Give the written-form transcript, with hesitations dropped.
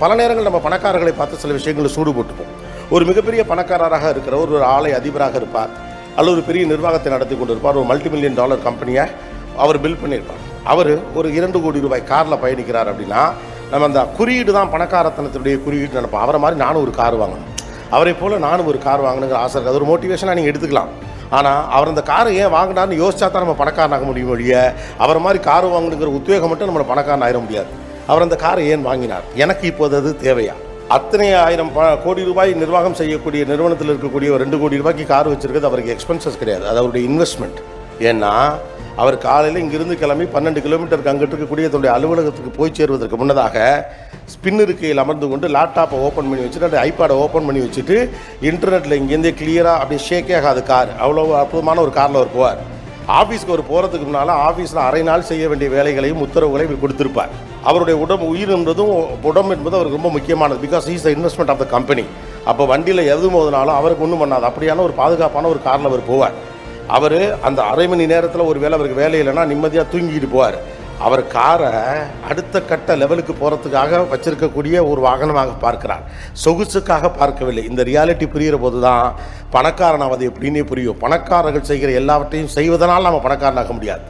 பல நேரங்கள் நம்ம பணக்காரர்களை பார்த்து சில விஷயங்களை சூடு போட்டுப்போம். ஒரு மிகப்பெரிய பணக்காரராக இருக்கிற ஒரு ஆலை அதிபராக இருப்பார், அல்லது ஒரு பெரிய நிர்வாகத்தை நடத்தி கொண்டு இருப்பார். ஒரு $multi-million கம்பெனியை அவர் பில் பண்ணியிருப்பார். அவர் ஒரு $2 கோடி காரில் பயணிக்கிறார் அப்படின்னா, நம்ம அந்த குறியீடு தான் பணக்காரத்தனத்தினுடைய குறியீடு நினைப்போம். அவரை மாதிரி நானும் ஒரு கார் வாங்கணும், அவரை போல் நானும் ஒரு கார் வாங்கணுங்கிற ஆசை இருக்குது. அது ஒரு மோட்டிவேஷனாக நீங்கள் எடுத்துக்கலாம். ஆனால் அவர் அந்த காரை ஏன் வாங்கினார்னு யோசிச்சா தான் நம்ம பணக்காரனாக முடியும் ஒழிய, அவரை மாதிரி கார் வாங்கணுங்கிற உத்வேகம் மட்டும் நம்மளை பணக்காரன் ஆயிட முடியாது. அவர் அந்த காரை ஏன் வாங்கினார், எனக்கு இப்போது அது தேவையா? அத்தனை ஆயிரம் கோடி ரூபாய் நிர்வாகம் செய்யக்கூடிய நிறுவனத்தில் இருக்கக்கூடிய ஒரு $2 கோடி கார் வச்சிருக்கிறது அவருக்கு எக்ஸ்பென்சஸ் கிடையாது, அது அவருடைய இன்வெஸ்ட்மெண்ட். ஏன்னா அவர் காலையில் இங்கிருந்து கிளம்பி 12 கிலோமீட்டருக்கு அங்கிட்டு இருக்கக்கூடிய தன்னுடைய அலுவலகத்துக்கு போய் சேருவதற்கு முன்னதாக ஸ்பின் இருக்கையில் அமர்ந்து கொண்டு லேப்டாப்பை ஓப்பன் பண்ணி வச்சுட்டு அந்த ஐபேடை ஓப்பன் பண்ணி வச்சுட்டு இன்டர்நெட்டில் இங்கேருந்தே கிளியராக அப்படியே ஷேக்கே ஆகாது கார், அவ்வளோ அற்புதமான ஒரு காரில் அவர் போவார். ஆஃபீஸ்க்கு அவர் போகிறதுக்கு முன்னால் ஆஃபீஸில் அரை நாள் செய்ய வேண்டிய வேலைகளையும் உத்தரவுகளையும் இவர் கொடுத்திருப்பார். அவருடைய உயிர் என்பதும் என்பது அவருக்கு ரொம்ப முக்கியமானது. Because is the investment of the company. அப்போ வண்டியில் எது போதுனாலும் அவருக்கு ஒன்றும் பண்ணாது. அப்படியான ஒரு பாதுகாப்பான ஒரு காரில் அவர் போவார். அவர் அந்த அரை மணி நேரத்தில் ஒரு வேளை அவருக்கு வேலை இல்லைன்னா நிம்மதியாக தூங்கிட்டு போவார். அவர் காரை அடுத்த கட்ட லெவலுக்கு போகிறதுக்காக வச்சிருக்கக்கூடிய ஒரு வாகனமாக பார்க்கிறார், சொகுசுக்காக பார்க்கவில்லை. இந்த ரியாலிட்டி புரிகிற போது தான் பணக்காரனாவது எப்படின்னே புரியும். பணக்காரர்கள் செய்கிற எல்லாவற்றையும் செய்வதனால் நம்ம பணக்காரனாக முடியாது.